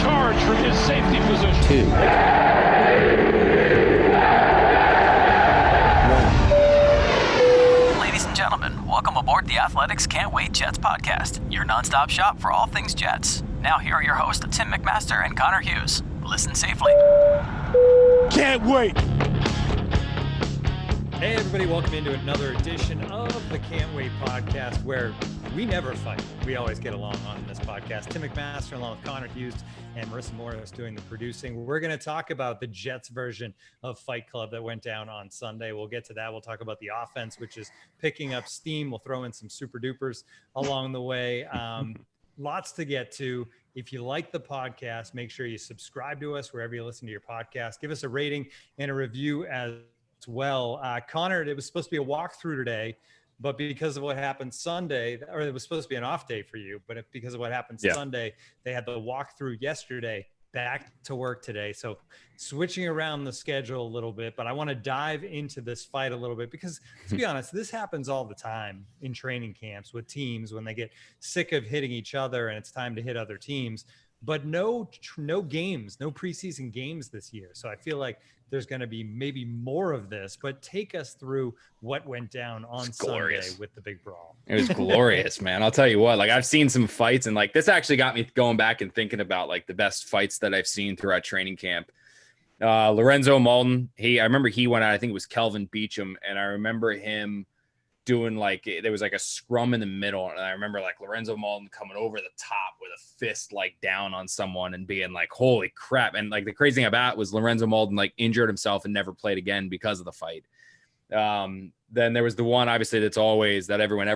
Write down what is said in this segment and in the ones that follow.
charge from his safety position. 2, 1. Ladies and gentlemen, welcome aboard the Athletics Can't Wait Jets podcast, your nonstop shop for all things Jets. Now here are your hosts, Tim McMaster and Connor Hughes. Listen safely. Can't wait. Hey everybody, welcome into another edition of the Can't Wait podcast, where we never fight. We always get along on this podcast. Tim McMaster along with Connor Hughes and Marissa Morris doing the producing. We're going to talk about the Jets version of Fight Club that went down on Sunday. We'll get to that. We'll talk about the offense, which is picking up steam. We'll throw in some super dupers along the way. Lots to get to. If you like the podcast, make sure you subscribe to us wherever you listen to your podcast. Give us a rating and a review as well. Connor, it was supposed to be a walkthrough today, but because of what happened Sunday, or it was supposed to be an off day for you, but because of what happened Sunday, they had the walkthrough yesterday, back to work today. So switching around the schedule a little bit, but I want to dive into this fight a little bit because, to be honest, this happens all the time in training camps with teams when they get sick of hitting each other and it's time to hit other teams. But no games, no preseason games this year. So I feel like there's going to be maybe more of this, but take us through what went down on Sunday with the big brawl. It was glorious, man. I'll tell you what, like I've seen some fights and like this actually got me going back and thinking about like the best fights that I've seen throughout training camp. Lorenzo Malden, I remember he went out, I think it was Kelvin Beachum. And I remember him doing like, there was like a scrum in the middle. And I remember like Lorenzo Malden coming over the top with a fist like down on someone and being like, holy crap. And like the crazy thing about it was Lorenzo Malden like injured himself and never played again because of the fight. Then there was the one obviously that's always that everyone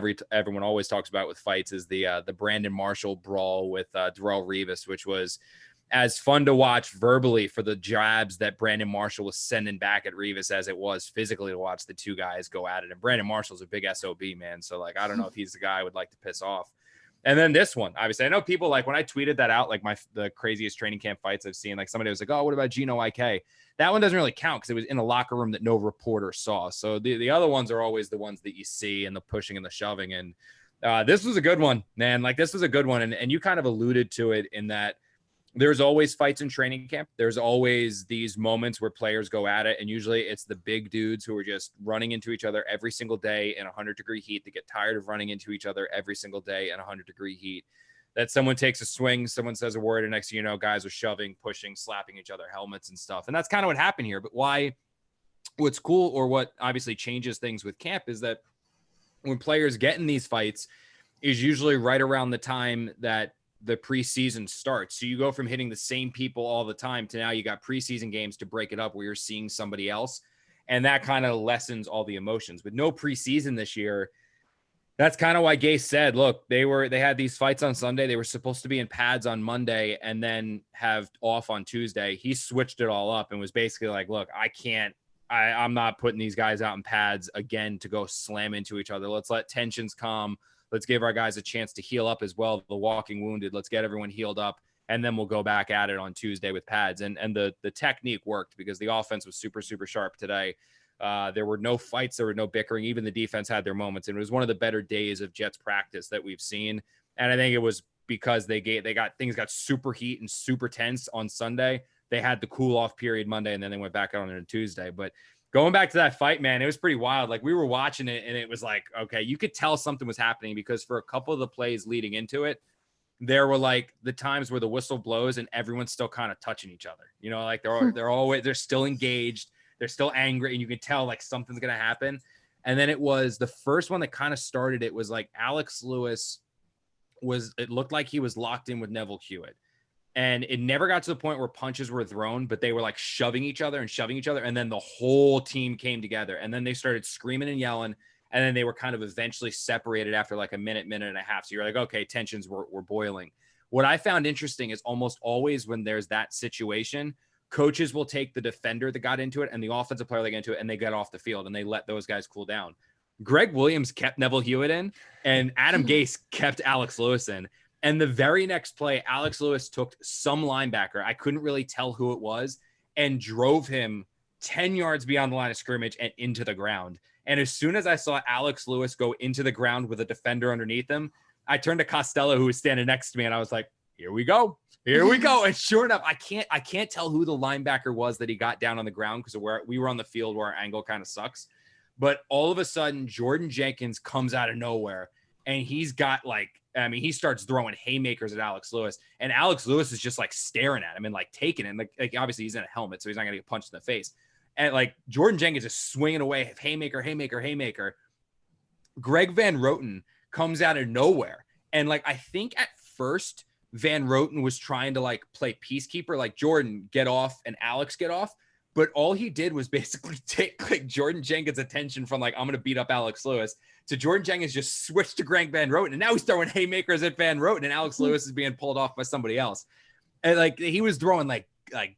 always talks about with fights is the Brandon Marshall brawl with Darrelle Revis, which was as fun to watch verbally for the jabs that Brandon Marshall was sending back at Revis as it was physically to watch the two guys go at it. And Brandon Marshall's a big SOB, man. So like, I don't know if he's the guy I would like to piss off. And then this one, obviously I know people like when I tweeted that out, like the craziest training camp fights I've seen, like somebody was like, oh, what about Gino IK? That one doesn't really count because it was in a locker room that no reporter saw. So the other ones are always the ones that you see and the pushing and the shoving. And this was a good one, man. Like this was a good one. And you kind of alluded to it in that there's always fights in training camp. There's always these moments where players go at it. And usually it's the big dudes who are just running into each other every single day in 100-degree heat. They get tired of running into each other every single day in 100-degree heat. That someone takes a swing, someone says a word, and next thing you know, guys are shoving, pushing, slapping each other helmets and stuff. And that's kind of what happened here. But what's cool or what obviously changes things with camp is that when players get in these fights is usually right around the time that the preseason starts. So you go from hitting the same people all the time to now you got preseason games to break it up where you're seeing somebody else. And that kind of lessens all the emotions. With no preseason this year, that's kind of why Gase said, look, they had these fights on Sunday. They were supposed to be in pads on Monday and then have off on Tuesday. He switched it all up and was basically like, look, I'm not putting these guys out in pads again to go slam into each other. Let's let tensions calm. Let's give our guys a chance to heal up as well. The walking wounded, let's get everyone healed up. And then we'll go back at it on Tuesday with pads. And the technique worked because the offense was super, super sharp today. There were no fights. There were no bickering. Even the defense had their moments. And it was one of the better days of Jets practice that we've seen. And I think it was because things got super heat and super tense on Sunday. They had the cool off period Monday and then they went back on it on Tuesday. But going back to that fight, man, it was pretty wild. Like we were watching it and it was like, okay, you could tell something was happening because for a couple of the plays leading into it, there were like the times where the whistle blows and everyone's still kind of touching each other. You know, like they're still engaged. They're still angry and you can tell like something's going to happen. And then it was the first one that kind of started. It was like Alex Lewis it looked like he was locked in with Neville Hewitt. And it never got to the point where punches were thrown, but they were like shoving each other. And then the whole team came together and then they started screaming and yelling. And then they were kind of eventually separated after like a minute and a half. So you're like, okay, tensions were boiling. What I found interesting is almost always when there's that situation, coaches will take the defender that got into it and the offensive player that got into it and they get off the field and they let those guys cool down. Greg Williams kept Neville Hewitt in and Adam Gase kept Alex Lewis in. And the very next play, Alex Lewis took some linebacker, I couldn't really tell who it was, and drove him 10 yards beyond the line of scrimmage and into the ground. And as soon as I saw Alex Lewis go into the ground with a defender underneath him, I turned to Costello, who was standing next to me, and I was like, here we go. And sure enough, I can't tell who the linebacker was that he got down on the ground because we were on the field where our angle kind of sucks. But all of a sudden, Jordan Jenkins comes out of nowhere, and he's got he starts throwing haymakers at Alex Lewis, and Alex Lewis is just like staring at him and like taking it. And like obviously he's in a helmet, so he's not gonna get punched in the face. And like Jordan Jenkins is swinging away, haymaker. Greg Van Roten comes out of nowhere, and like I think at first Van Roten was trying to like play peacekeeper, like Jordan get off and Alex get off. But all he did was basically take like Jordan Jenkins' attention from like, I'm going to beat up Alex Lewis, to Jordan Jenkins just switched to Greg Van Roten. And now he's throwing haymakers at Van Roten, and Alex Lewis is being pulled off by somebody else. And like he was throwing like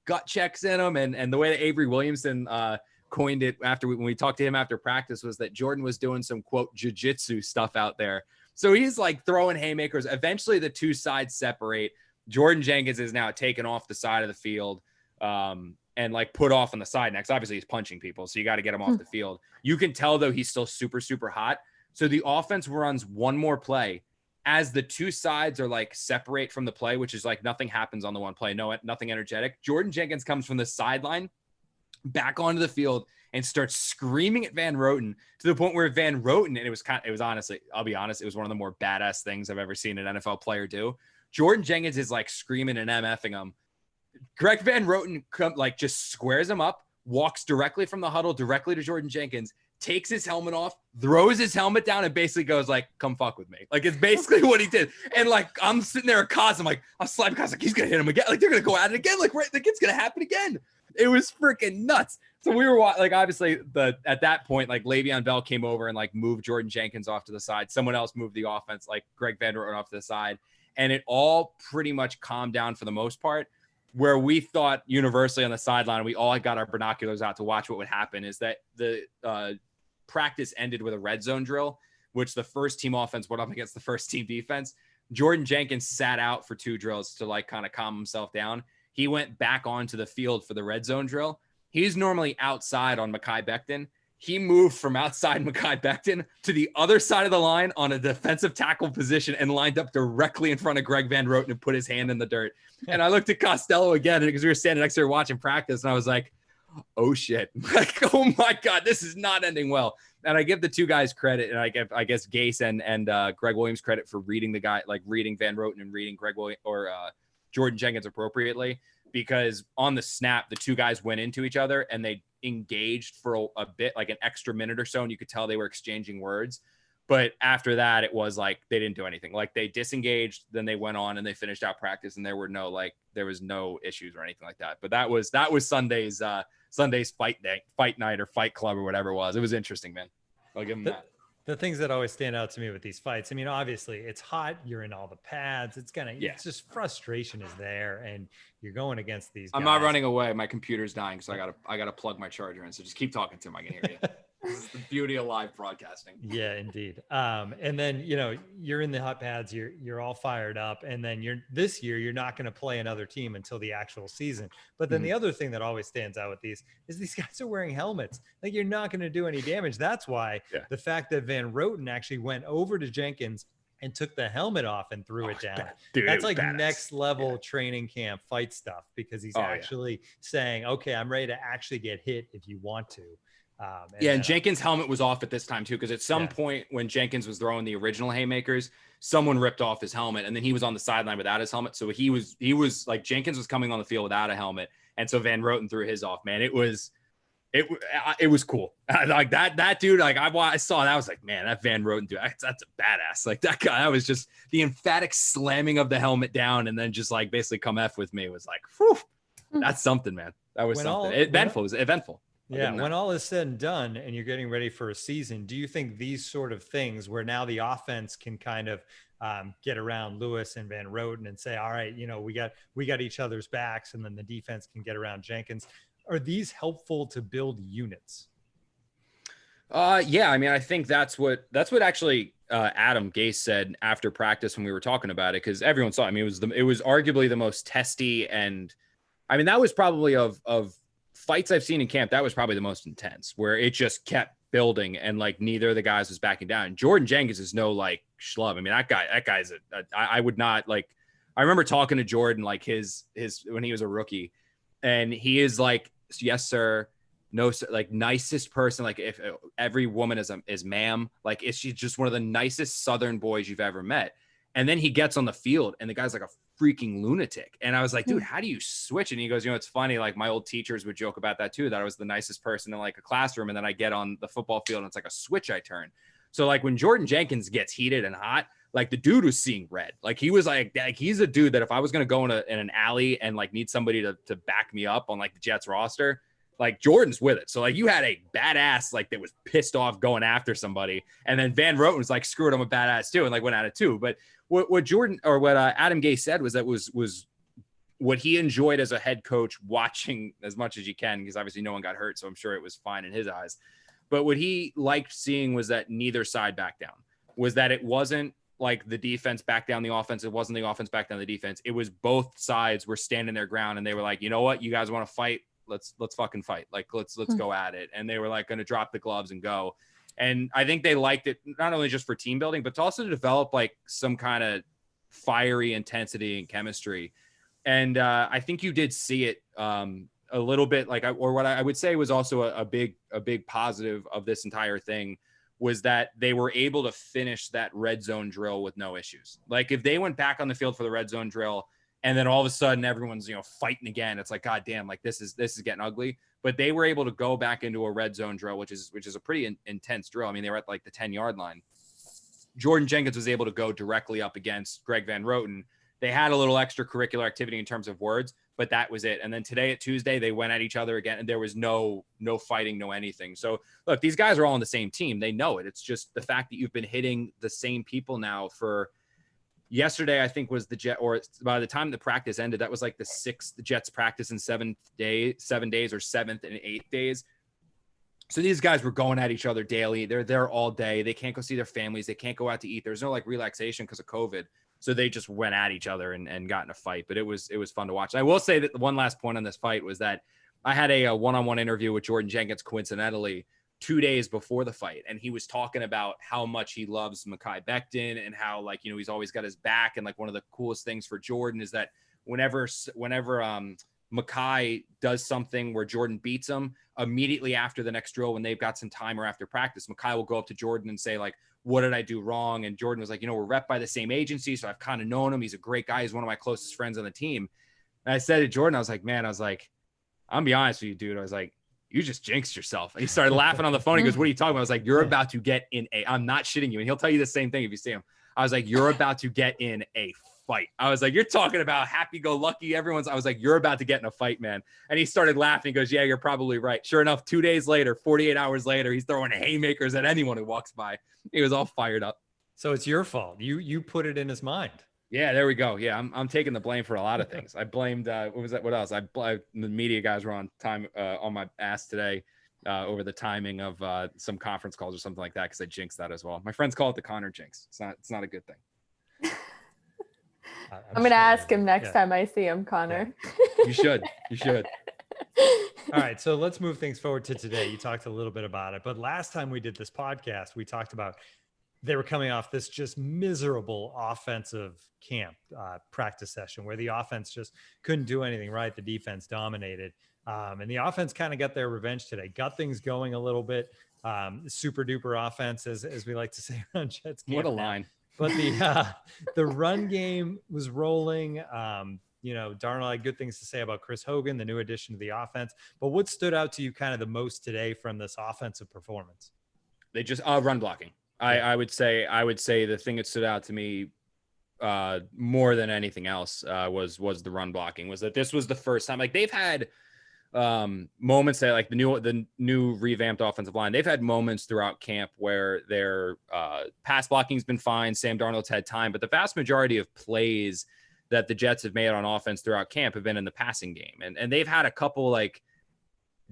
gut checks in him. And the way that Avery Williamson coined it when we talked to him after practice was that Jordan was doing some quote jiu-jitsu stuff out there. So he's like throwing haymakers. Eventually the two sides separate. Jordan Jenkins is now taken off the side of the field. And like put off on the side next. Obviously he's punching people, so you got to get him off the field. You can tell though he's still super, super hot. So the offense runs one more play as the two sides are like separate from the play, which is like nothing happens on the one play. No, nothing energetic. Jordan Jenkins comes from the sideline back onto the field and starts screaming at Van Roten to the point where Van Roten, and it was honestly, I'll be honest, it was one of the more badass things I've ever seen an NFL player do. Jordan Jenkins is like screaming and MFing him. Greg Van Roten just squares him up, walks directly from the huddle directly to Jordan Jenkins, takes his helmet off, throws his helmet down, and basically goes like, come fuck with me. Like, it's basically what he did. And like, I'm sitting there at Cos, I'm like, I'm slapping Cos, like, he's going to hit him again. Like, they're going to go at it again. Like, right, it's going to happen again. It was freaking nuts. So we were like, obviously at that point, like Le'Veon Bell came over and like moved Jordan Jenkins off to the side. Someone else moved the offense, like Greg Van Roten off to the side. And it all pretty much calmed down for the most part. Where we thought universally on the sideline, we all got our binoculars out to watch what would happen, is that the practice ended with a red zone drill, which the first team offense went up against the first team defense. Jordan Jenkins sat out for 2 drills to like kind of calm himself down. He went back onto the field for the red zone drill. He's normally outside on Mekhi Becton. He moved from outside Mekhi Becton to the other side of the line on a defensive tackle position and lined up directly in front of Greg Van Roten and put his hand in the dirt. And I looked at Costello again because we were standing next to her watching practice, and I was like, oh shit. Like, oh my God, this is not ending well. And I give the two guys credit, and I guess Gase and Greg Williams credit for reading reading Van Roten and reading Jordan Jenkins appropriately, because on the snap, the two guys went into each other and they engaged for a bit, like an extra minute or so, and you could tell they were exchanging words. But after that, it was like they didn't do anything. Like they disengaged, then they went on and they finished out practice, and there was no issues or anything like that. But that was Sunday's fight night or fight club or whatever it was. It was interesting, man. I'll give him that. The things that always stand out to me with these fights, I mean, obviously it's hot, you're in all the pads, it's just frustration is there, and you're going against these guys. I'm not running away. My computer's dying, so I gotta plug my charger in. So just keep talking to him. I can hear you. This is the beauty of live broadcasting. Yeah, indeed. And then, you're in the hot pads, you're all fired up. And then this year, you're not going to play another team until the actual season. But then the other thing that always stands out with these is these guys are wearing helmets. Like, you're not going to do any damage. That's why the fact that Van Roten actually went over to Jenkins and took the helmet off and threw it down. Dude, that's like badass. Next level training camp fight stuff, because he's actually saying, okay, I'm ready to actually get hit if you want to. And Jenkins' helmet was off at this time too, because at some point when Jenkins was throwing the original haymakers, someone ripped off his helmet, and then he was on the sideline without his helmet. So he was like, Jenkins was coming on the field without a helmet, and so Van Roten threw his off. Man, it was cool. Like that dude. Like I saw that, I was like, man, that Van Roten dude, that's a badass. Like that guy, that was just the emphatic slamming of the helmet down, and then just like basically come F with me. It was like, whew, that's something, man. That was something. It was eventful. Yeah, when all is said and done and you're getting ready for a season, do you think these sort of things where now the offense can kind of get around Lewis and Van Roten and say, all right, we got each other's backs, and then the defense can get around Jenkins, are these helpful to build units? Yeah, I mean, I think that's what actually Adam Gase said after practice when we were talking about it, because everyone saw it. I mean, it was arguably the most testy, and I mean, that was probably of fights I've seen in camp, that was probably the most intense, where it just kept building and like neither of the guys was backing down. Jordan Jenkins is no like schlub. I mean, that guy's I I remember talking to Jordan, like his when he was a rookie, and he is like, yes, sir. No, sir, like nicest person. Like if every woman is ma'am, like she's just one of the nicest Southern boys you've ever met. And then he gets on the field and the guy's like a freaking lunatic. And I was like, dude, how do you switch? And he goes, it's funny. Like my old teachers would joke about that too, that I was the nicest person in like a classroom. And then I get on the football field and it's like a switch I turn. So like when Jordan Jenkins gets heated and hot, like the dude was seeing red. Like he was like he's a dude that if I was going to go in an alley and like need somebody to back me up on like the Jets roster, like Jordan's with it. So like you had a badass like that was pissed off going after somebody. And then Van Roten was like, screw it, I'm a badass too. And like went at it too. But what Jordan or what Adam Gase said was that was what he enjoyed as a head coach watching as much as you can, because obviously no one got hurt. So I'm sure it was fine in his eyes. But what he liked seeing was that neither side backed down, was that it wasn't like the defense back down the offense. It wasn't the offense back down the defense. It was both sides were standing their ground and they were like, you know what, you guys want to fight? Let's fucking fight. Like, let's go at it. And they were like going to drop the gloves and go. And I think they liked it, not only just for team building, but to also develop like some kind of fiery intensity and chemistry. And I think you did see it a little bit like, or what I would say was also a big positive of this entire thing was that they were able to finish that red zone drill with no issues. Like if they went back on the field for the red zone drill and then all of a sudden everyone's, fighting again, it's like, God damn, like this is getting ugly. But they were able to go back into a red zone drill, which is a pretty intense drill. I mean, they were at like the 10-yard line. Jordan Jenkins was able to go directly up against Greg Van Roten. They had a little extracurricular activity in terms of words, but that was it. And then today at Tuesday, they went at each other again, and there was no fighting, no anything. So look, these guys are all on the same team. They know it. It's just the fact that you've been hitting the same people now for yesterday, I think was the Jet, or by the time the practice ended, that was like the 6th Jets practice in 7 days or 7th and 8th days. So these guys were going at each other daily. They're there all day. They can't go see their families. They can't go out to eat. There's no like relaxation because of COVID. So they just went at each other and got in a fight. But it was fun to watch. And I will say that the one last point on this fight was that I had a one-on-one interview with Jordan Jenkins coincidentally 2 days before the fight. And he was talking about how much he loves Mekhi Becton and how like, he's always got his back. And like one of the coolest things for Jordan is that whenever Mekhi does something where Jordan beats him, immediately after the next drill, when they've got some time or after practice, Mekhi will go up to Jordan and say like, what did I do wrong? And Jordan was like, we're rep by the same agency. So I've kind of known him. He's a great guy. He's one of my closest friends on the team. And I said to Jordan, I was like, I'm be honest with you, dude. I was like, you just jinxed yourself. And he started laughing on the phone. He goes, what are you talking about? I was like, you're about to get in I'm not shitting you. And he'll tell you the same thing if you see him. I was like, you're about to get in a fight. I was like, you're talking about happy-go-lucky. I was like, you're about to get in a fight, man. And he started laughing. He goes, yeah, you're probably right. Sure enough, 2 days later, 48 hours later, he's throwing haymakers at anyone who walks by. He was all fired up. So it's your fault. You put it in his mind. Yeah, there we go. Yeah, I'm taking the blame for a lot of things. I blamed what was that? What else? The media guys were on my ass today over the timing of some conference calls or something like that because I jinxed that as well. My friends call it the Connor jinx. It's not a good thing. I'm gonna ask him next time I see him, Connor. Yeah. You should. All right, so let's move things forward to today. You talked a little bit about it, but last time we did this podcast, we talked about they were coming off this just miserable offensive camp practice session where the offense just couldn't do anything right. The defense dominated. And the offense kind of got their revenge today, got things going a little bit. Super duper offense, as we like to say around Jets camp. What a line. But the run game was rolling. Darnold had good things to say about Chris Hogan, the new addition to the offense. But what stood out to you kind of the most today from this offensive performance? They just run blocking. I would say the thing that stood out to me more than anything else was the run blocking. Was that this was the first time, like they've had moments that like the new revamped offensive line, they've had moments throughout camp where their pass blocking's been fine. Sam Darnold's had time, but the vast majority of plays that the Jets have made on offense throughout camp have been in the passing game, and they've had a couple like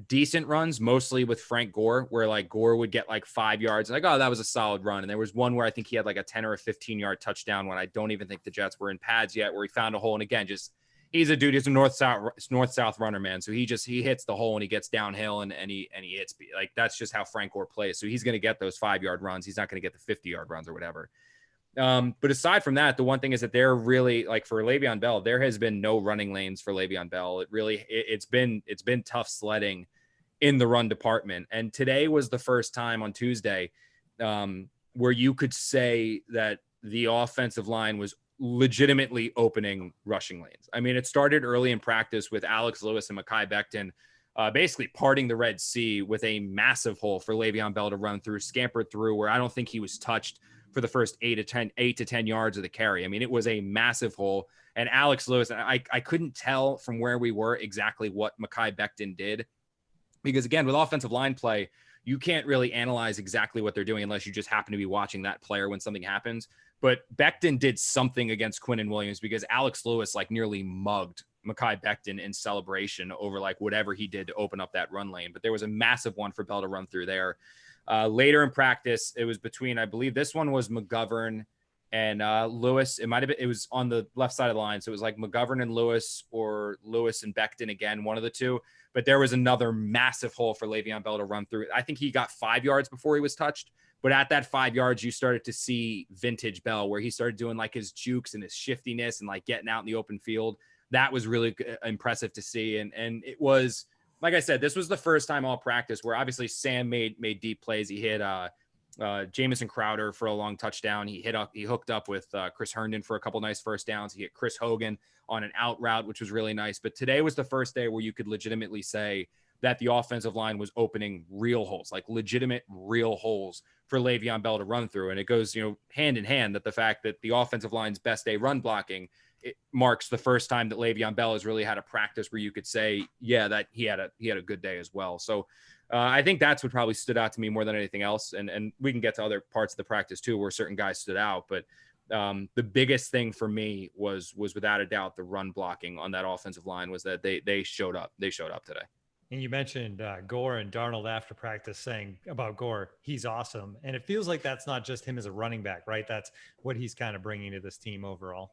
decent runs, mostly with Frank Gore, where like Gore would get like 5 yards and like, oh, that was a solid run. And there was one where I think he had like a 10 or a 15-yard touchdown when I don't even think the Jets were in pads yet, where he found a hole. And again, just he's a dude, he's a north-south runner, man. So he hits the hole and he gets downhill and he hits. Like that's just how Frank Gore plays. So he's going to get those 5-yard runs. He's not going to get the 50-yard runs or whatever. But aside from that, the one thing is that they're really like for Le'Veon Bell, there has been no running lanes for Le'Veon Bell. It's been tough sledding in the run department. And today was the first time on Tuesday where you could say that the offensive line was legitimately opening rushing lanes. I mean, it started early in practice with Alex Lewis and Mekhi Becton basically parting the Red Sea with a massive hole for Le'Veon Bell to run through, scamper through, where I don't think he was touched for the first 8 to 10 yards of the carry. I mean, it was a massive hole. And Alex Lewis, I couldn't tell from where we were exactly what Mekhi Becton did. Because again, with offensive line play, you can't really analyze exactly what they're doing unless you just happen to be watching that player when something happens. But Becton did something against Quinnen Williams because Alex Lewis like nearly mugged Mekhi Becton in celebration over like whatever he did to open up that run lane. But there was a massive one for Bell to run through there. Later in practice, it was between, I believe this one was McGovern and Lewis. It was on the left side of the line. So it was like McGovern and Lewis or Lewis and Becton again, one of the two. But there was another massive hole for Le'Veon Bell to run through. I think he got 5 yards before he was touched. But at that 5 yards, you started to see vintage Bell, where he started doing like his jukes and his shiftiness and like getting out in the open field. That was really impressive to see. And it was, like I said, this was the first time all practice where obviously Sam made deep plays. He hit Jamison Crowder for a long touchdown. He hooked up with Chris Herndon for a couple nice first downs. He hit Chris Hogan on an out route, which was really nice. But today was the first day where you could legitimately say that the offensive line was opening real holes, like legitimate real holes for Le'Veon Bell to run through. And it goes, hand in hand that the fact that the offensive line's best day run blocking, it marks the first time that Le'Veon Bell has really had a practice where you could say, yeah, that he had a good day as well. So I think that's what probably stood out to me more than anything else. And we can get to other parts of the practice too, where certain guys stood out. But the biggest thing for me was without a doubt the run blocking on that offensive line was that they showed up. They showed up today. And you mentioned Gore and Darnold after practice saying about Gore, he's awesome. And it feels like that's not just him as a running back, right? That's what he's kind of bringing to this team overall.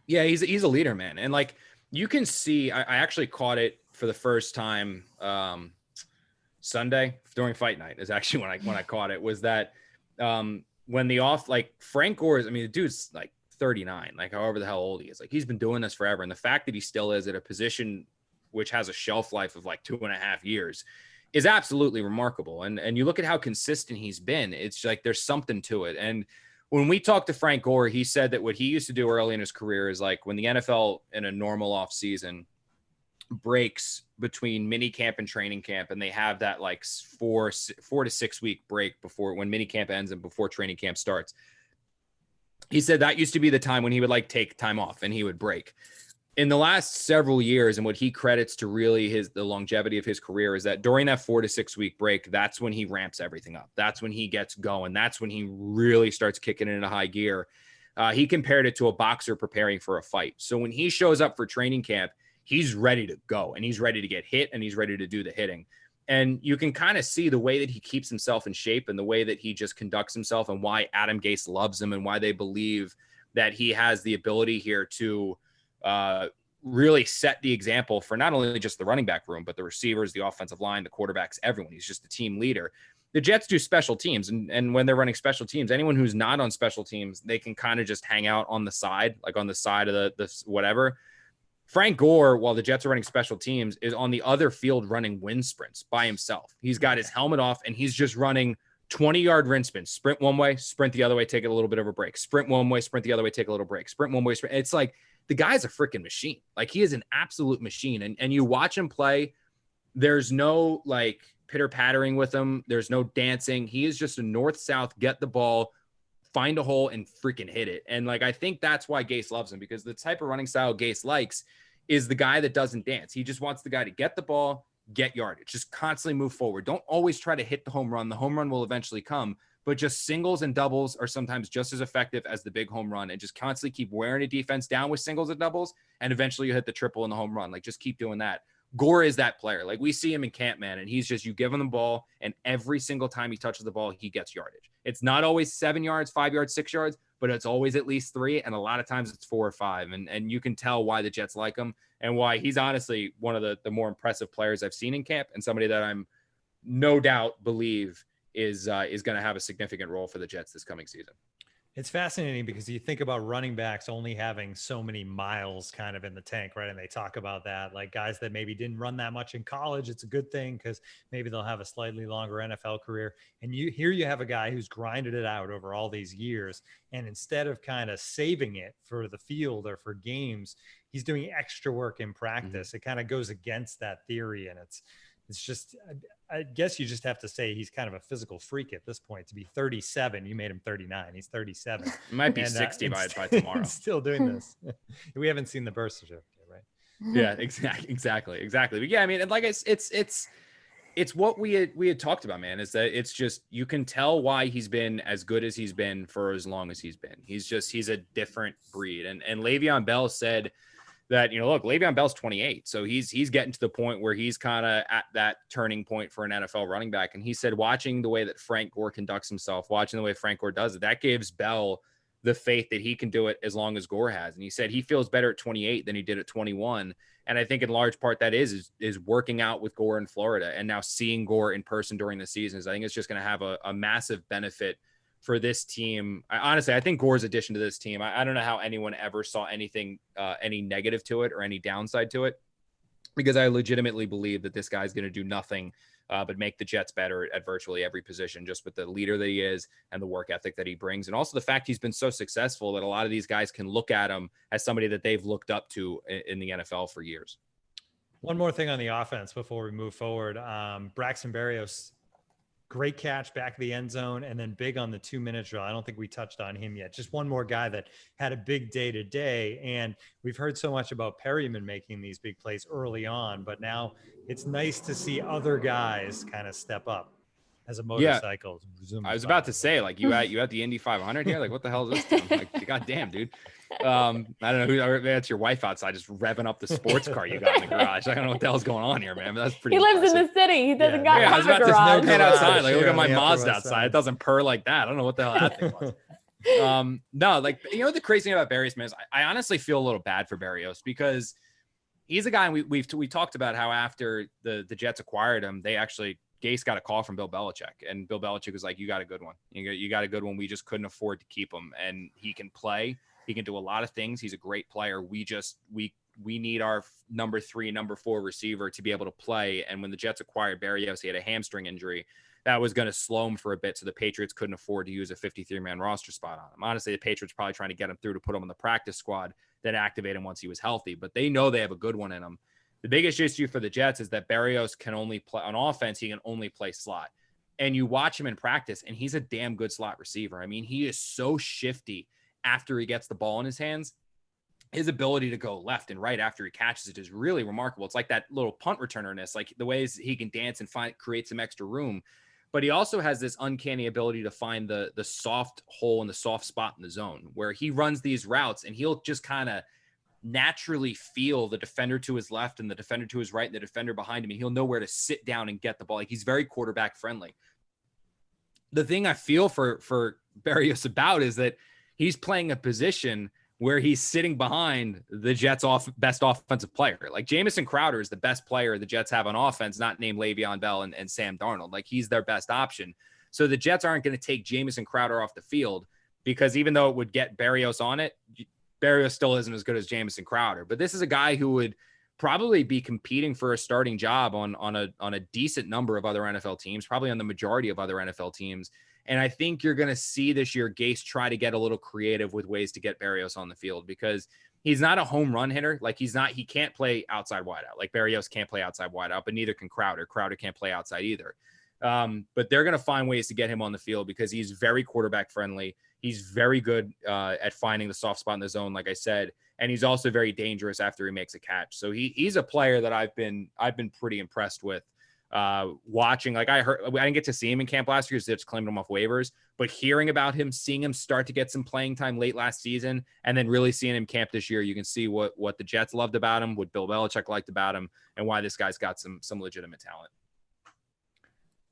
Yeah, he's a leader, man. And like you can see, I actually caught it for the first time Sunday during fight night is actually when I caught it, was that when Frank Gore's, I mean, the dude's like 39, like however the hell old he is. Like he's been doing this forever. And the fact that he still is at a position which has a shelf life of like 2.5 years is absolutely remarkable. And you look at how consistent he's been, it's like, there's something to it. And when we talked to Frank Gore, he said that what he used to do early in his career is like when the NFL in a normal off season breaks between mini camp and training camp, and they have that like 4 to 6 week break before when mini camp ends and before training camp starts. He said that used to be the time when he would like take time off and he would break. In the last several years, and what he credits to really the longevity of his career is that during that 4 to 6 week break, that's when he ramps everything up. That's when he gets going. That's when he really starts kicking it into high gear. He compared it to a boxer preparing for a fight. So when he shows up for training camp, he's ready to go and he's ready to get hit and he's ready to do the hitting. And you can kind of see the way that he keeps himself in shape and the way that he just conducts himself and why Adam Gase loves him and why they believe that he has the ability here to really set the example for not only just the running back room, but the receivers, the offensive line, the quarterbacks, everyone. He's just a team leader. The Jets do special teams. And when they're running special teams, anyone who's not on special teams, they can kind of just hang out on the side, like on the side of the whatever. Frank Gore, while the Jets are running special teams, is on the other field running wind sprints by himself. He's got his helmet off and he's just running 20-yard wind sprints. Sprint one way, sprint the other way, take a little bit of a break. Sprint one way, sprint the other way, take a little break. Sprint one way, sprint. It's like the guy's a freaking machine. Like he is an absolute machine. And you watch him play, there's no like pitter pattering with him. There's no dancing. He is just a north-south, get the ball, find a hole and freaking hit it. And like, I think that's why Gase loves him, because the type of running style Gase likes is the guy that doesn't dance. He just wants the guy to get the ball, get yardage, just constantly move forward. Don't always try to hit the home run. The home run will eventually come, but just singles and doubles are sometimes just as effective as the big home run, and just constantly keep wearing a defense down with singles and doubles. And eventually you hit the triple and the home run. Like just keep doing that. Gore is that player. Like we see him in camp, man. And he's just, you give him the ball and every single time he touches the ball, he gets yardage. It's not always 7 yards, 5 yards, 6 yards, but it's always at least 3. And a lot of times it's 4 or 5. And you can tell why the Jets like him and why he's honestly one of the more impressive players I've seen in camp, and somebody that I'm no doubt believe is going to have a significant role for the Jets this coming season. It's fascinating because you think about running backs only having so many miles kind of in the tank, right? And they talk about that, like guys that maybe didn't run that much in college. It's a good thing because maybe they'll have a slightly longer NFL career. And you have a guy who's grinded it out over all these years. And instead of kind of saving it for the field or for games, he's doing extra work in practice. It kind of goes against that theory. And it's just, I guess you just have to say he's kind of a physical freak at this point. To be 37, you made him 39. He's 37. It might be 60 by tomorrow. Still doing this. We haven't seen the birth certificate, right? Yeah, exactly. But yeah, I mean, and like it's what we had talked about, man. Is that it's just you can tell why he's been as good as he's been for as long as he's been. He's a different breed. And Le'Veon Bell said that, look, Le'Veon Bell's 28. So he's getting to the point where he's kind of at that turning point for an NFL running back. And he said, watching the way that Frank Gore conducts himself, watching the way Frank Gore does it, that gives Bell the faith that he can do it as long as Gore has. And he said he feels better at 28 than he did at 21. And I think in large part that is working out with Gore in Florida and now seeing Gore in person during the seasons. I think it's just going to have a massive benefit for this team. Honestly, I think Gore's addition to this team, I don't know how anyone ever saw anything, any negative to it or any downside to it, because I legitimately believe that this guy's going to do nothing but make the Jets better at virtually every position, just with the leader that he is and the work ethic that he brings. And also the fact he's been so successful that a lot of these guys can look at him as somebody that they've looked up to in the NFL for years. One more thing on the offense before we move forward. Braxton Berrios, great catch back of the end zone, and then big on the 2-minute drill. I don't think we touched on him yet. Just one more guy that had a big day today. And we've heard so much about Perryman making these big plays early on, but now it's nice to see other guys kind of step up as a motorcycle. Yeah. I was about to say, like, you at the Indy 500 here? Like, what the hell is this thing? Like, goddamn, dude. I don't know who that's your wife outside just revving up the sports car you got in the garage. I don't know what the hell's going on here, man. But that's pretty. He lives in the city. He doesn't got I was about garage. to head outside. Like, look at my Mazda outside. It doesn't purr like that. I don't know what the hell that thing was. No, like, the crazy thing about Berrios, man, is I honestly feel a little bad for Berrios because he's a guy, and we talked about how after the Jets acquired him, Gase got a call from Bill Belichick, and Bill Belichick was like, you got a good one. You got a good one. We just couldn't afford to keep him, and he can play. He can do a lot of things. He's a great player. We need our number 3, number 4 receiver to be able to play. And when the Jets acquired Berrios, he had a hamstring injury that was going to slow him for a bit. So the Patriots couldn't afford to use a 53-man roster spot on him. Honestly, the Patriots probably trying to get him through to put him on the practice squad, then activate him once he was healthy. But they know they have a good one in him. The biggest issue for the Jets is that Berrios can only play on offense. He can only play slot. And you watch him in practice, and he's a damn good slot receiver. I mean, he is so shifty after he gets the ball in his hands. His ability to go left and right after he catches it is really remarkable. It's like that little punt returnerness, like the ways he can dance and create some extra room. But he also has this uncanny ability to find the soft hole and the soft spot in the zone where he runs these routes and he'll just kind of naturally feel the defender to his left and the defender to his right and the defender behind him. And he'll know where to sit down and get the ball. Like, he's very quarterback friendly. The thing I feel for Berrios about is that he's playing a position where he's sitting behind the Jets' best offensive player. Like, Jamison Crowder is the best player the Jets have on offense, not named Le'Veon Bell and Sam Darnold. Like, he's their best option. So the Jets aren't going to take Jamison Crowder off the field because even though it would get Berrios on it, Berrios still isn't as good as Jamison Crowder. But this is a guy who would probably be competing for a starting job on a decent number of other NFL teams, probably on the majority of other NFL teams. And I think you're going to see this year Gase try to get a little creative with ways to get Berrios on the field because he's not a home run hitter. Like, he can't play outside wideout. Like, Berrios can't play outside wideout, but neither can Crowder. Crowder can't play outside either. But they're going to find ways to get him on the field because he's very quarterback friendly. He's very good at finding the soft spot in the zone, like I said. And he's also very dangerous after he makes a catch. So he's a player that I've been pretty impressed with. Watching, like, I didn't get to see him in camp last year because they just claimed him off waivers, but hearing about him, seeing him start to get some playing time late last season, and then really seeing him camp this year, you can see what the Jets loved about him, what Bill Belichick liked about him, and why this guy's got some legitimate talent.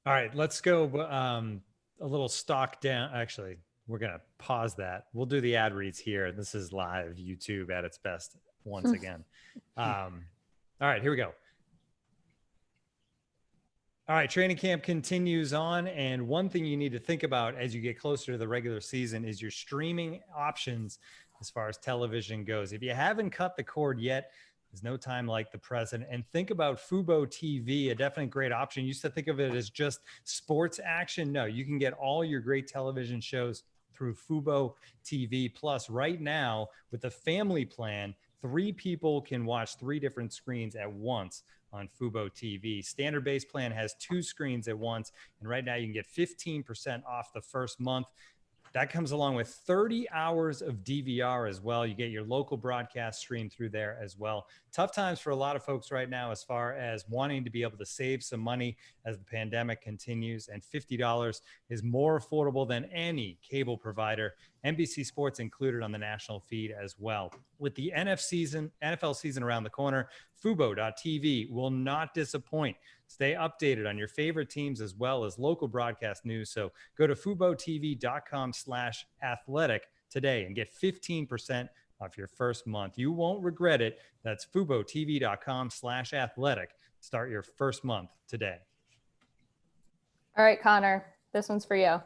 All right, let's go a little stock down. Actually, we're going to pause that. We'll do the ad reads here. This is live YouTube at its best once again. All right, here we go. All right, training camp continues on, and one thing you need to think about as you get closer to the regular season is your streaming options as far as television goes. If you haven't cut the cord yet, there's no time like the present. And think about Fubo TV, a definitely great option. You used to think of it as just sports action. No, you can get all your great television shows through Fubo TV. Plus, right now, with the family plan, 3 people can watch 3 different screens at once on Fubo TV. Standard base plan has 2 screens at once, and right now you can get 15% off the first month. That comes along with 30 hours of DVR as well. You get your local broadcast stream through there as well. Tough times for a lot of folks right now as far as wanting to be able to save some money as the pandemic continues, and $50 is more affordable than any cable provider. NBC Sports included on the national feed as well. With the NFL season around the corner, Fubo.tv will not disappoint. Stay updated on your favorite teams as well as local broadcast news. So go to FuboTV.com/athletic today and get 15% off your first month. You won't regret it. That's FuboTV.com/athletic. Start your first month today. All right, Connor, this one's for you.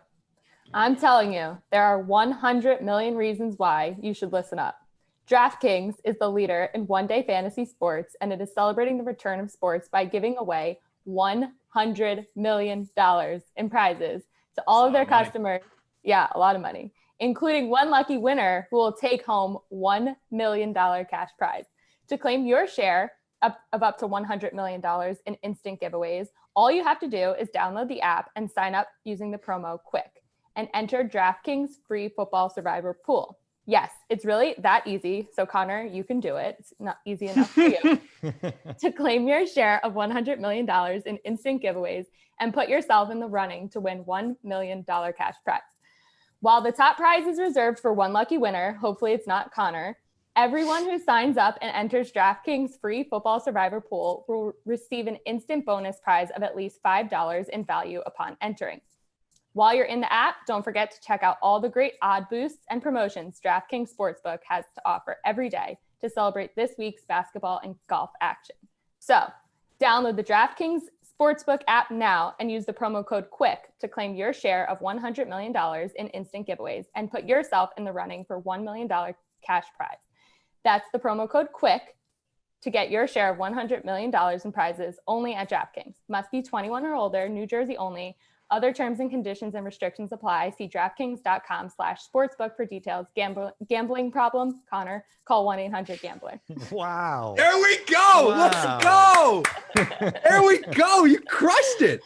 I'm telling you, there are 100 million reasons why you should listen up. DraftKings is the leader in one-day fantasy sports, and it is celebrating the return of sports by giving away $100 million in prizes to all of their customers. Yeah, a lot of money, including one lucky winner who will take home $1 million cash prize. To claim your share of up to $100 million in instant giveaways, all you have to do is download the app and sign up using the promo QUICK and enter DraftKings free football survivor pool. Yes, it's really that easy. So Connor, you can do it. It's not easy enough for you to claim your share of $100 million in instant giveaways and put yourself in the running to win $1 million cash prize. While the top prize is reserved for one lucky winner, hopefully it's not Connor, everyone who signs up and enters DraftKings free football survivor pool will receive an instant bonus prize of at least $5 in value upon entering. While you're in the app, don't forget to check out all the great odd boosts and promotions DraftKings Sportsbook has to offer every day to celebrate this week's basketball and golf action. So download the DraftKings Sportsbook app now and use the promo code QUICK to claim your share of $100 million in instant giveaways and put yourself in the running for $1 million cash prize. That's the promo code QUICK to get your share of $100 million in prizes only at DraftKings. Must be 21 or older, New Jersey only. Other terms and conditions and restrictions apply. See DraftKings.com/sportsbook for details. Gambling problem? Connor, call 1-800-GAMBLER. Wow. There we go. Wow. Let's go. There we go. You crushed it.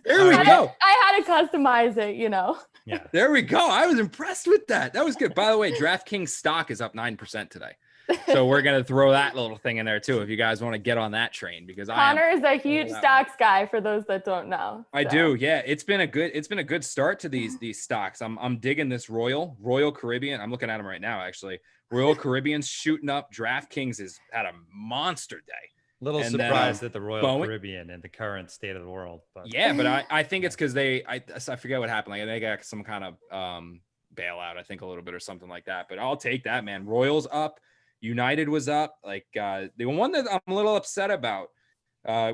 There we go. I had to customize it, you know. Yeah. There we go. I was impressed with that. That was good. By the way, DraftKings stock is up 9% today. So we're going to throw that little thing in there too, if you guys want to get on that train, because Connor is a huge stocks guy for those that don't know. I do. Yeah. It's been a good start to these stocks. I'm digging this Royal Caribbean. I'm looking at them right now, actually. Royal Caribbean's shooting up. DraftKings has had a monster day. Little surprised at the Royal Caribbean and the current state of the world. But yeah, but I think it's because I forget what happened. Like they got some kind of bailout, I think a little bit or something like that. But I'll take that, man. Royals up. United was up. Like the one that I'm a little upset about,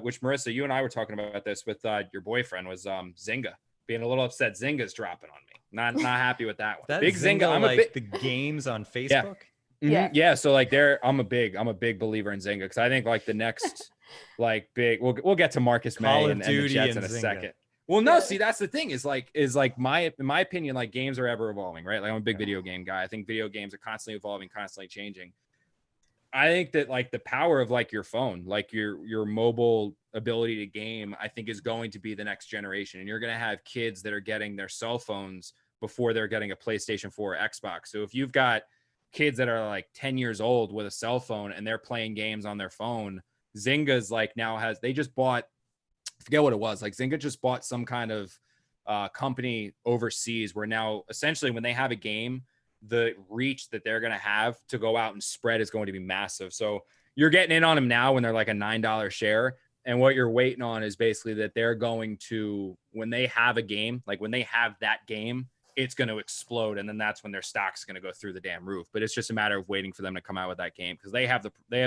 which Marissa, you and I were talking about this with your boyfriend, was Zynga. Being a little upset. Zynga's dropping on me. Not happy with that one. That Big Zynga. I'm like the games on Facebook. Yeah. Yeah. So like I'm a big believer in Zynga because I think like the next like big we'll get to Marcus May and the Jets in a second. Well, no, see, that's the thing is in my opinion, like games are ever evolving, right? Like I'm a big video game guy. I think video games are constantly evolving, constantly changing. I think that like the power of like your phone, like your mobile ability to game, I think is going to be the next generation. And you're going to have kids that are getting their cell phones before they're getting a PlayStation 4 or Xbox. So if you've got kids that are like 10 years old with a cell phone and they're playing games on their phone, Zynga's like now they just bought, I forget what it was. Like Zynga just bought some kind of company overseas where now essentially when they have a game, the reach that they're going to have to go out and spread is going to be massive. So you're getting in on them now when they're like a $9 share. And what you're waiting on is basically that they're going to, when they have a game, like when they have that game, it's going to explode. And then that's when their stock's going to go through the damn roof. But it's just a matter of waiting for them to come out with that game because they have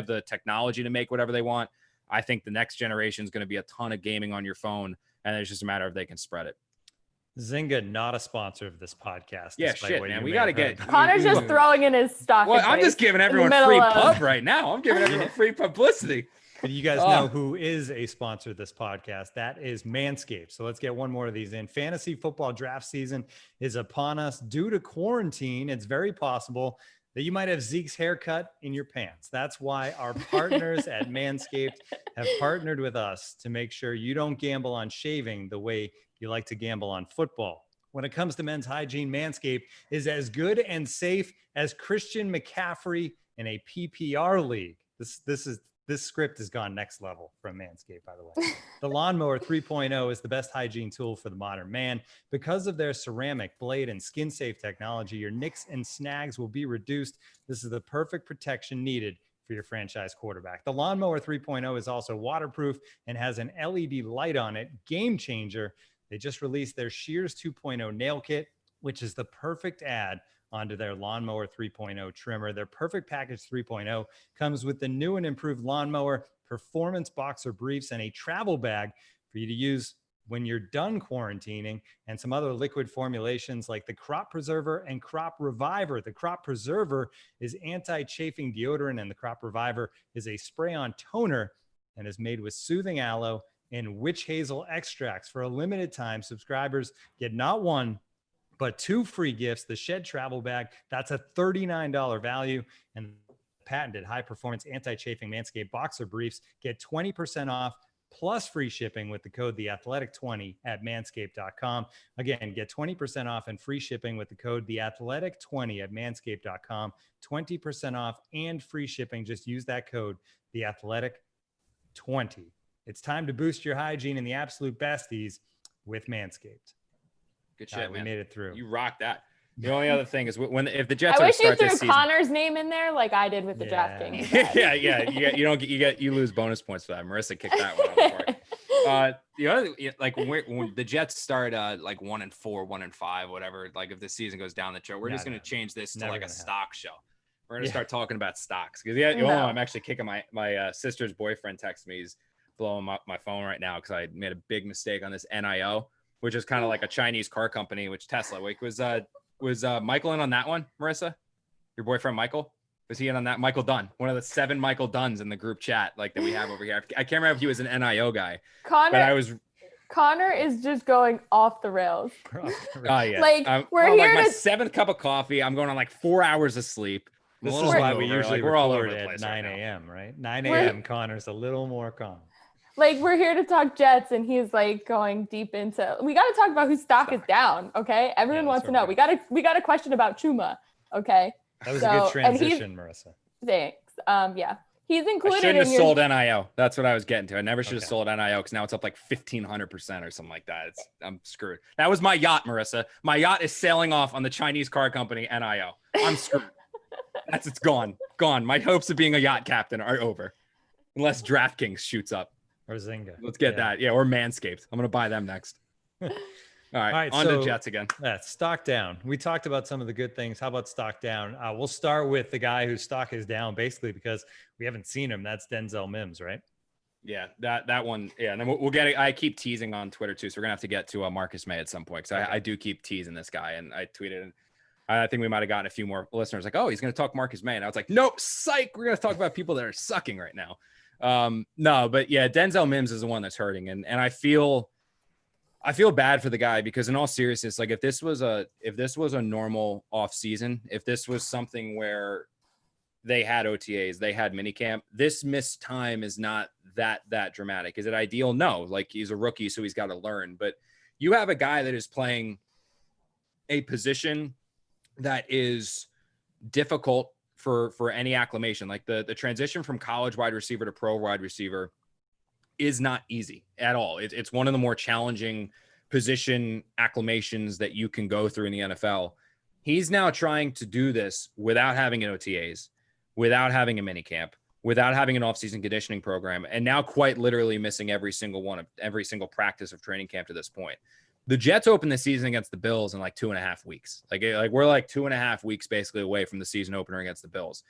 the technology to make whatever they want. I think the next generation is going to be a ton of gaming on your phone, and it's just a matter of they can spread it. Zynga, not a sponsor of this podcast. Yeah, despite shit, what man. you We may got to have get. heard. Connor's just throwing in his stock. Well, I'm just giving everyone free pub right now. I'm giving everyone free publicity. But you guys know who is a sponsor of this podcast. That is Manscaped. So let's get one more of these in. Fantasy football draft season is upon us. Due to quarantine, it's very possible that you might have Zeke's haircut in your pants. That's why our partners at Manscaped have partnered with us to make sure you don't gamble on shaving the way you like to gamble on football. When it comes to men's hygiene, Manscaped is as good and safe as Christian McCaffrey in a PPR league. This script has gone next level from Manscaped, by the way. The Lawnmower 3.0 is the best hygiene tool for the modern man. Because of their ceramic, blade, and skin-safe technology, your nicks and snags will be reduced. This is the perfect protection needed for your franchise quarterback. The Lawnmower 3.0 is also waterproof and has an LED light on it. Game changer. They just released their Shears 2.0 nail kit, which is the perfect add onto their Lawnmower 3.0 trimmer. Their Perfect Package 3.0 comes with the new and improved Lawnmower Performance Boxer Briefs and a travel bag for you to use when you're done quarantining, and some other liquid formulations like the Crop Preserver and Crop Reviver. The Crop Preserver is anti-chafing deodorant, and the Crop Reviver is a spray-on toner and is made with soothing aloe and witch hazel extracts. For a limited time, subscribers get not one, but 2 free gifts. The Shed Travel Bag, that's a $39 value. And patented high-performance anti-chafing Manscaped Boxer Briefs get 20% off plus free shipping with the code TheAthletic20 at manscaped.com. Again, get 20% off and free shipping with the code TheAthletic20 at manscaped.com. 20% off and free shipping. Just use that code TheAthletic20. It's time to boost your hygiene in the absolute besties with Manscaped. Good shit, man. We made it through. You rocked that. The only other thing is if the Jets. I wish you threw season, Connor's name in there like I did with the DraftKings. Yeah. You lose bonus points for that. Marissa kicked that one out of the park. The other, like when the Jets start like 1-4, 1-5, whatever. Like if the season goes down the show, we're just gonna change this to like a stock show. We're gonna start talking about stocks because I'm actually kicking my sister's boyfriend texted me. He's blowing up my phone right now because I made a big mistake on this NIO, which is kind of like a Chinese car company, which Tesla. Like was Michael in on that one, Marissa? Your boyfriend Michael? Was he in on that? Michael Dunn, one of the 7 Michael Dunns in the group chat like that we have over here. I can't remember if he was an NIO guy. Connor is just going off the rails. Oh yeah. Like we're here like my to 7th cup of coffee. I'm going on like 4 hours of sleep. This is why we usually we're all over record the at place 9 right now. a.m., right? 9 a.m. Connor's a little more calm. Like we're here to talk Jets, and he's like going deep into. We got to talk about whose stock is down. Okay, everyone wants to know. We got a question about Chuma. Okay, that was a good transition, Marissa. Thanks. Yeah, he's included. I shouldn't have sold NIO. That's what I was getting to. I never should have sold NIO because now it's up like 1,500% or something like that. I'm screwed. That was my yacht, Marissa. My yacht is sailing off on the Chinese car company NIO. I'm screwed. It's gone. My hopes of being a yacht captain are over, unless DraftKings shoots up. Or Zynga. Let's get that. Yeah, or Manscaped. I'm going to buy them next. All right, on to Jets again. Stock down. We talked about some of the good things. How about stock down? We'll start with the guy whose stock is down basically because we haven't seen him. That's Denzel Mims, right? Yeah, that one. Yeah, and then we'll get it. I keep teasing on Twitter too, so we're going to have to get to Marcus May at some point because I do keep teasing this guy. And I tweeted, and I think we might have gotten a few more listeners like, oh, he's going to talk Marcus May. And I was like, nope, psych. We're going to talk about people that are sucking right now. No, but yeah, Denzel Mims is the one that's hurting. And I feel bad for the guy because in all seriousness, like if this was a normal off season, if this was something where they had OTAs, they had minicamp, this missed time is not that dramatic. Is it ideal? No, like he's a rookie, so he's got to learn, but you have a guy that is playing a position that is difficult for any acclimation. Like the transition from college wide receiver to pro wide receiver is not easy at all. It's one of the more challenging position acclimations that you can go through in the NFL. He's now trying to do this without having an OTAs, without having a minicamp, without having an offseason conditioning program, and now quite literally missing every single practice of training camp to this point. The Jets open the season against the Bills in like 2.5 weeks. Like we're like 2.5 weeks basically away from the season opener against the Bills.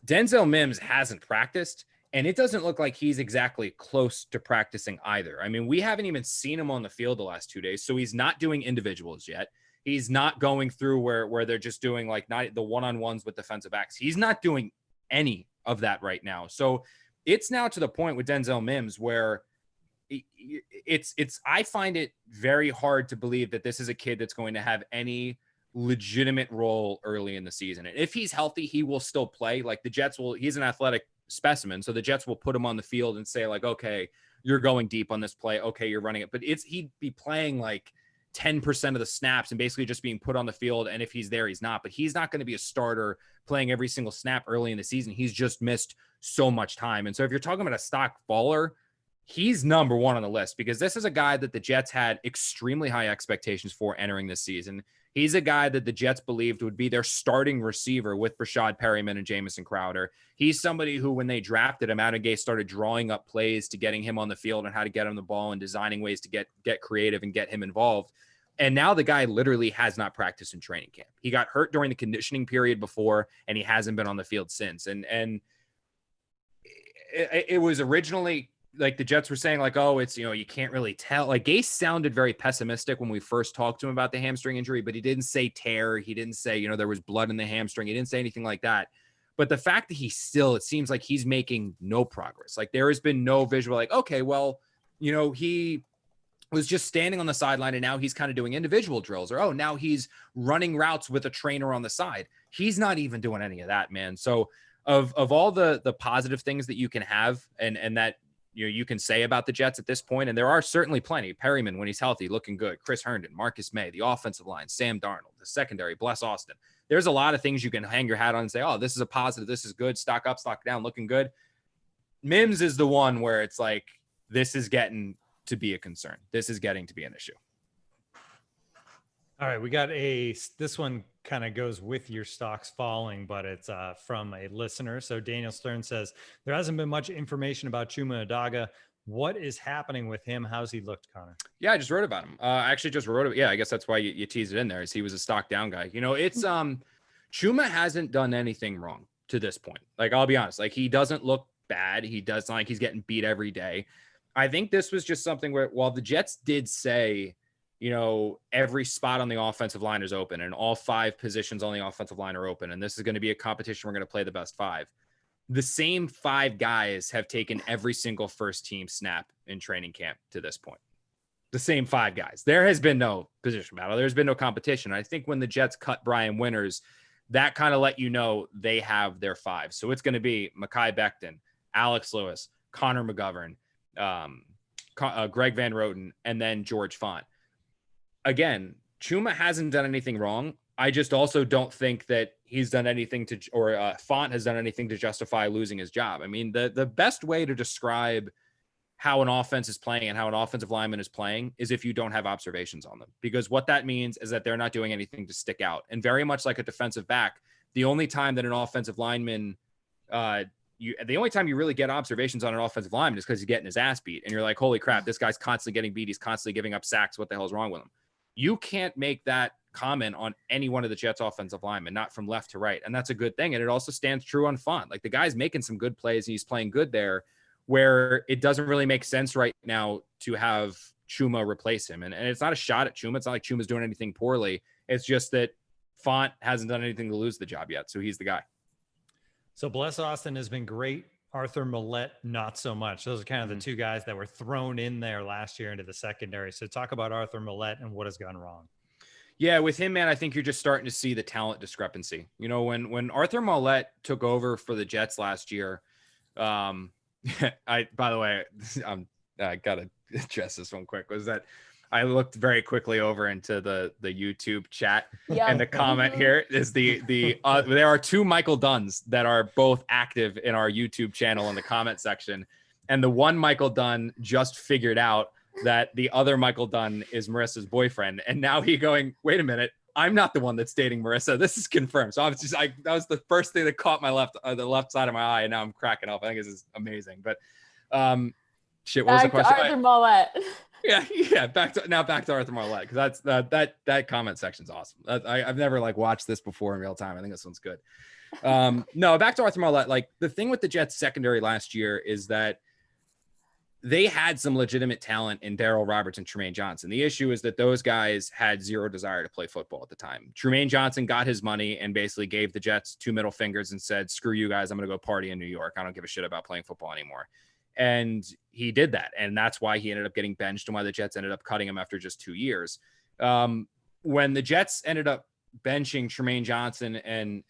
Denzel Mims hasn't practiced, And it doesn't look like he's exactly close to practicing either. I mean, we haven't even seen him on the field the last 2 days. So he's not doing individuals yet. He's not going through where they're just doing like not the one-on-ones with defensive backs. He's not doing any of that right now. So it's now to the point with Denzel Mims where I find it very hard to believe that this is a kid that's going to have any legitimate role early in the season. And if he's healthy, he will still play. Like the Jets he's an athletic specimen. So the Jets will put him on the field and say like, okay, you're going deep on this play. Okay, you're running it. But he'd be playing like 10% of the snaps and basically just being put on the field. And if he's there, he's not. But he's not going to be a starter playing every single snap early in the season. He's just missed so much time. And so if you're talking about a stock baller, he's number one on the list because this is a guy that the Jets had extremely high expectations for entering this season. He's a guy that the Jets believed would be their starting receiver with Brashad Perryman and Jamison Crowder. He's somebody who, when they drafted him, Adam Gase started drawing up plays to getting him on the field and how to get him the ball and designing ways to get creative and get him involved. And now the guy literally has not practiced in training camp. He got hurt during the conditioning period before, and he hasn't been on the field since. And it was originally like the Jets were saying like, oh, it's, you can't really tell. Like Gase sounded very pessimistic when we first talked to him about the hamstring injury, but he didn't say tear. He didn't say, there was blood in the hamstring. He didn't say anything like that. But the fact that it seems like he's making no progress. Like there has been no visual like, okay, well, he was just standing on the sideline and now he's kind of doing individual drills or, oh, now he's running routes with a trainer on the side. He's not even doing any of that, man. So of all the positive things that you can have and that, you can say about the Jets at this point, and there are certainly plenty. Perryman, when he's healthy, looking good. Chris Herndon, Marcus May, the offensive line, Sam Darnold, the secondary, Bless Austin. There's a lot of things you can hang your hat on and say, oh, this is a positive, this is good, stock up, stock down, looking good. Mims is the one where it's like, this is getting to be a concern. This is getting to be an issue. All right, we got this one kind of goes with your stocks falling, but it's from a listener. So Daniel Stern says, there hasn't been much information about Chuma Edoga. What is happening with him? How's he looked, Connor? Yeah, I just wrote about him. I actually just wrote it. Yeah, I guess that's why you teased it in there, is he was a stock down guy. It's Chuma hasn't done anything wrong to this point. Like, I'll be honest, like he doesn't look bad. He does not like he's getting beat every day. I think this was just something where, while the Jets did say, every spot on the offensive line is open and all 5 positions on the offensive line are open. And this is going to be a competition. We're going to play the best 5. The same 5 guys have taken every single first team snap in training camp to this point. The same 5 guys. There has been no position battle. There's been no competition. I think when the Jets cut Brian Winters, that kind of let they have their 5. So it's going to be Mekhi Becton, Alex Lewis, Connor McGovern, Greg Van Roten, and then George Font. Again, Chuma hasn't done anything wrong. I just also don't think that he's done anything Font has done anything to justify losing his job. I mean, the best way to describe how an offense is playing and how an offensive lineman is playing is if you don't have observations on them, because what that means is that they're not doing anything to stick out. And very much like a defensive back, the only time that an offensive lineman, the only time you really get observations on an offensive lineman is because he's getting his ass beat. And you're like, holy crap, this guy's constantly getting beat. He's constantly giving up sacks. What the hell is wrong with him? You can't make that comment on any one of the Jets offensive linemen, not from left to right. And that's a good thing. And it also stands true on Font. Like the guy's making some good plays and he's playing good there, where it doesn't really make sense right now to have Chuma replace him. And it's not a shot at Chuma. It's not like Chuma's doing anything poorly. It's just that Font hasn't done anything to lose the job yet. So he's the guy. So Bless Austin has been great. Arthur Millette, not so much. Those are kind of the 2 guys that were thrown in there last year into the secondary. So talk about Arthur Millette and what has gone wrong. Yeah, with him, man, I think you're just starting to see the talent discrepancy. When Arthur Millette took over for the Jets last year, by the way, I got to address this one quick, was that I looked very quickly over into the YouTube chat, and the comment here is there are 2 Michael Dunns that are both active in our YouTube channel in the comment section. And the one Michael Dunn just figured out that the other Michael Dunn is Marissa's boyfriend. And now he going, wait a minute, I'm not the one that's dating Marissa. This is confirmed. So I was that was the first thing that caught my the left side of my eye. And now I'm cracking up. I think this is amazing, but shit, what was the question? Arthur Millette. Yeah. Back to Arthur Marlette, because that comment section's awesome. I've never like watched this before in real time. I think this one's good. No, back to Arthur Marlette. Like, the thing with the Jets secondary last year is that they had some legitimate talent in Darryl Roberts and Tremaine Johnson. The issue is that those guys had zero desire to play football at the time. Tremaine Johnson got his money and basically gave the Jets 2 middle fingers and said, screw you guys, I'm going to go party in New York. I don't give a shit about playing football anymore. And he did that. And that's why he ended up getting benched and why the Jets ended up cutting him after just 2 years. When the Jets ended up benching Tremaine Johnson and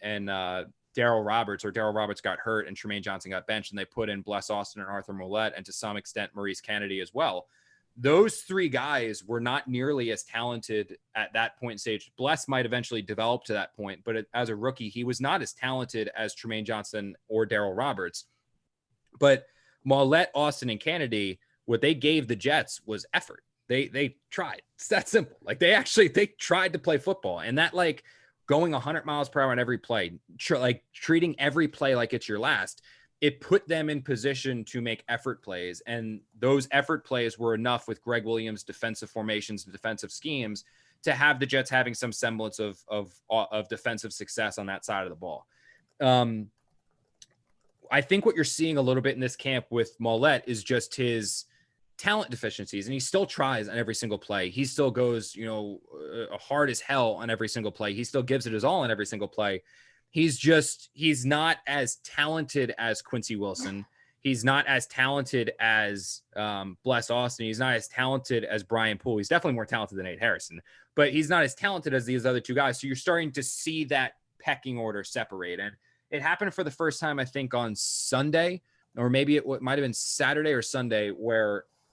Darryl Roberts got hurt and Tremaine Johnson got benched, and they put in Bless Austin and Arthur Marlette, and to some extent Maurice Kennedy as well. Those 3 guys were not nearly as talented at that point stage. Bless might eventually develop to that point, but as a rookie, he was not as talented as Tremaine Johnson or Darryl Roberts. But Marlette, Austin, and Kennedy, what they gave the Jets was effort. They tried. It's that simple. Like, they tried to play football, and that, like, going 100 miles per hour on every play, like treating every play like it's your last, it put them in position to make effort plays. And those effort plays were enough with Greg Williams' defensive formations and defensive schemes to have the Jets having some semblance of defensive success on that side of the ball. I think what you're seeing a little bit in this camp with Marlette is just his talent deficiencies, and he still tries on every single play. He still goes, hard as hell on every single play. He still gives it his all on every single play. He's not as talented as Quincy Wilson. He's not as talented as Bless Austin. He's not as talented as Brian Poole. He's definitely more talented than Nate Harrison, but he's not as talented as these other 2 guys. So you're starting to see that pecking order separate. And it happened for the first time, I think, on Sunday, or maybe it might've been Saturday or Sunday,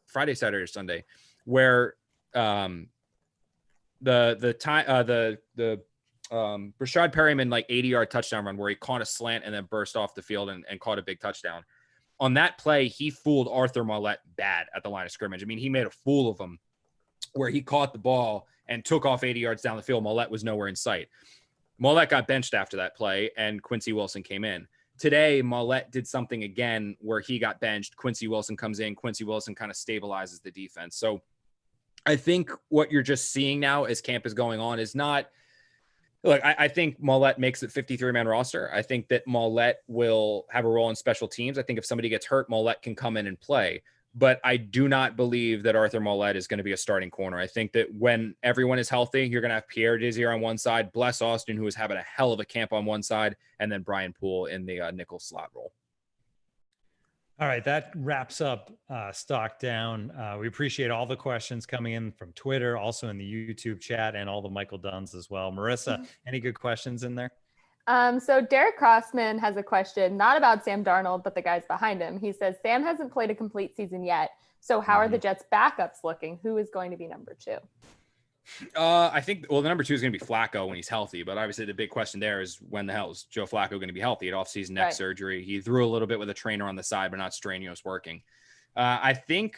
Friday, Saturday, or Sunday, where Rashad Perryman, like 80-yard touchdown run where he caught a slant and then burst off the field and caught a big touchdown. On that play, he fooled Arthur Marlette bad at the line of scrimmage. I mean, he made a fool of him where he caught the ball and took off 80 yards down the field. Marlette was nowhere in sight. Marlette got benched after that play, and Quincy Wilson came in. Today, Marlette did something again where he got benched. Quincy Wilson comes in. Quincy Wilson kind of stabilizes the defense. So I think what you're just seeing now as camp is going on is not – look, I think Marlette makes it 53-man roster. I think that Marlette will have a role in special teams. I think if somebody gets hurt, Marlette can come in and play. But I do not believe that Arthur Marlette is going to be a starting corner. I think that when everyone is healthy, you're going to have Pierre Desir on one side, Bless Austin, who is having a hell of a camp on one side, and then Brian Poole in the nickel slot role. All right, that wraps up Stock Down. We appreciate all the questions coming in from Twitter, also in the YouTube chat, and all the Michael Dunns as well. Marissa, any good questions in there? So Derek Crossman has a question, not about Sam Darnold, but the guys behind him. He says, Sam hasn't played a complete season yet. So how are the Jets backups looking? Who is going to be number 2? I think, the number 2 is going to be Flacco when he's healthy. But obviously the big question there is, when the hell is Joe Flacco going to be healthy? At offseason neck surgery. He threw a little bit with a trainer on the side, but not strenuous working. I think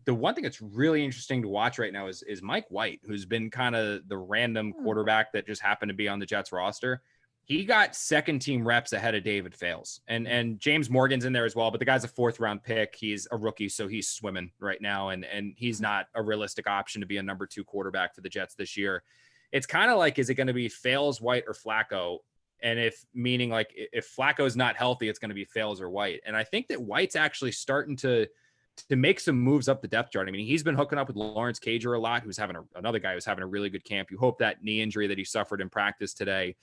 the one thing that's really interesting to watch right now is Mike White, who's been kind of the random quarterback that just happened to be on the Jets roster. He got second team reps ahead of David Fales, and James Morgan's in there as well, but the guy's a 4th round pick. He's a rookie, so he's swimming right now. And he's not a realistic option to be a number 2 quarterback for the Jets this year. It's kind of like, is it going to be Fales, White, or Flacco? And if Flacco's not healthy, it's going to be Fales or White. And I think that White's actually starting to make some moves up the depth chart. I mean, he's been hooking up with Lawrence Cager a lot, who's having another guy who's having a really good camp. You hope that knee injury that he suffered in practice today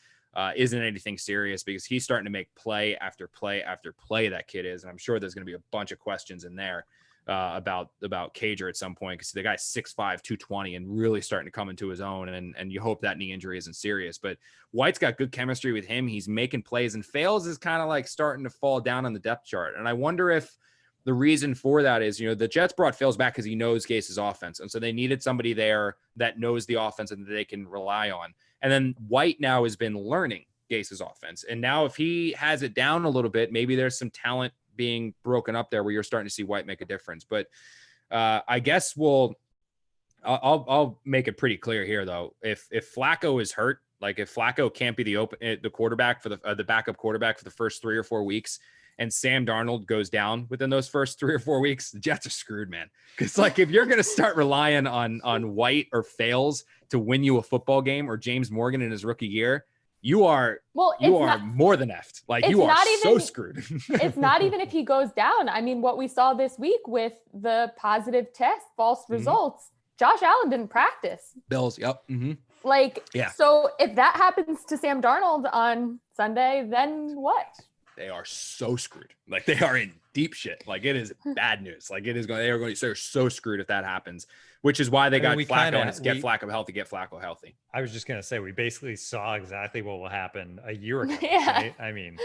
isn't anything serious, because he's starting to make play after play after play, that kid is. And I'm sure there's going to be a bunch of questions in there about Cager at some point, because the guy's 6'5", 220 and really starting to come into his own. And you hope that knee injury isn't serious. But White's got good chemistry with him. He's making plays, and Fales is kind of like starting to fall down on the depth chart. And I wonder if the reason for that is, the Jets brought Fales back because he knows Gase's offense. And so they needed somebody there that knows the offense and that they can rely on. And then White now has been learning Gase's offense. And now if he has it down a little bit, maybe there's some talent being broken up there where you're starting to see White make a difference. But I guess I'll make it pretty clear here, though. If Flacco is hurt, like if Flacco can't be the quarterback for the backup quarterback for the first 3 or 4 weeks, and Sam Darnold goes down within those first 3 or 4 weeks, the Jets are screwed, man. Because like if you're gonna start relying on White or Fales to win you a football game, or James Morgan in his rookie year, you are more than effed. Like you are so screwed. It's not even if he goes down. I mean, what we saw this week with the positive test, false results, Josh Allen didn't practice. Bills, yep. Like, so if that happens to Sam Darnold on Sunday, then what? They are so screwed. Like they are in deep shit. Like it is bad news. Like they're so screwed if that happens, which is why they got Flacco and it's get Flacco healthy. I was just going to say, we basically saw exactly what will happen a year ago. Yeah. Right? I mean,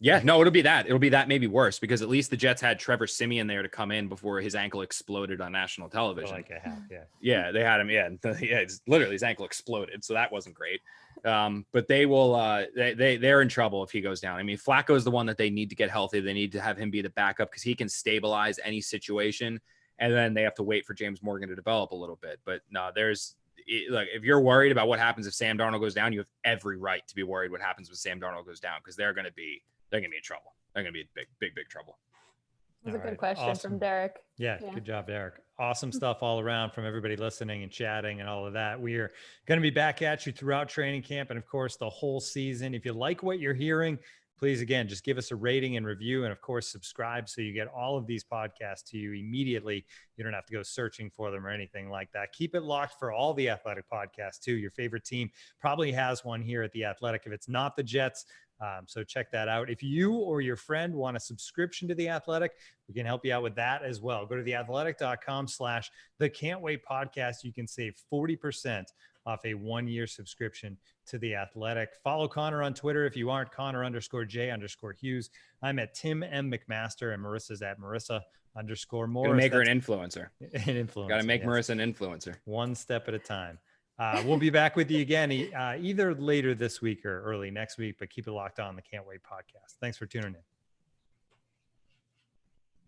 yeah, no, it'll be that. It'll be that maybe worse because at least the Jets had Trevor Siemian there to come in before his ankle exploded on national television. Like a half, yeah, they had him. Yeah, it's literally his ankle exploded, so that wasn't great. But they will. They're in trouble if he goes down. I mean, Flacco is the one that they need to get healthy. They need to have him be the backup because he can stabilize any situation, and then they have to wait for James Morgan to develop a little bit. But no, like if you're worried about what happens if Sam Darnold goes down, you have every right to be worried what happens when Sam Darnold goes down because they're going to be in trouble. They're going to be in big trouble. That was a good question from Derek. Yeah, good job, Derek. Awesome stuff all around from everybody listening and chatting and all of that. We are going to be back at you throughout training camp and, of course, the whole season. If you like what you're hearing, please, again, just give us a rating and review and, of course, subscribe so you get all of these podcasts to you immediately. You don't have to go searching for them or anything like that. Keep it locked for all the Athletic podcasts, too. Your favorite team probably has one here at The Athletic. If it's not the Jets, so check that out. If you or your friend want a subscription to The Athletic, we can help you out with that as well. Go to theathletic.com/the Can't Wait podcast. You can save 40% off a 1-year subscription to The Athletic. Follow Connor on Twitter if you aren't. Connor_J_Hughes. I'm at Tim M. McMaster and Marissa's at Marissa_Morris. Gonna make her an influencer. An influencer. Gotta make Marissa an influencer. One step at a time. We'll be back with you again either later this week or early next week, but keep it locked on the Can't Wait podcast. Thanks for tuning in.